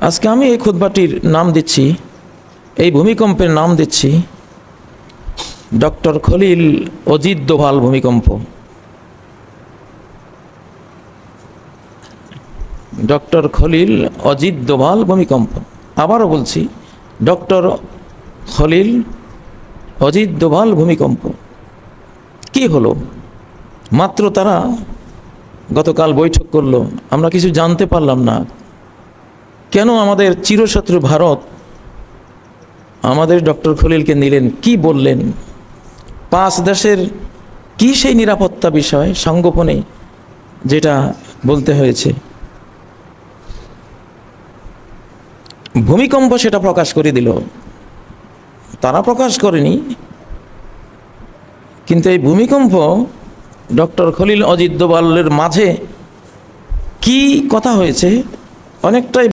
আজকে আমি এই খুতবাটির নাম দিচ্ছি, এই ভূমিকম্পের নাম দিচ্ছি ডক্টর খলিল অজিত দোভাল ভূমিকম্প। ডক্টর খলিল অজিত দোভাল ভূমিকম্প। আবারও বলছি, ডক্টর খলিল অজিত দোভাল ভূমিকম্প। কি হলো? মাত্র তারা গতকাল বৈঠক করলো, আমরা কিছু জানতে পারলাম না। কেন আমাদের চিরশত্রু ভারত আমাদের ডক্টর খলিলকে নিলেন? কি বললেন? 5 দেশের কি সেই নিরাপত্তা বিষয় সংগোপনে যেটা বলতে হয়েছে? ভূমিকম্প সেটা প্রকাশ করে দিল, তারা প্রকাশ করেনি। কিন্তু এই ভূমিকম্প ডক্টর খলিল অজিত দোভালের মাঝে কি কথা হয়েছে অনেকটাই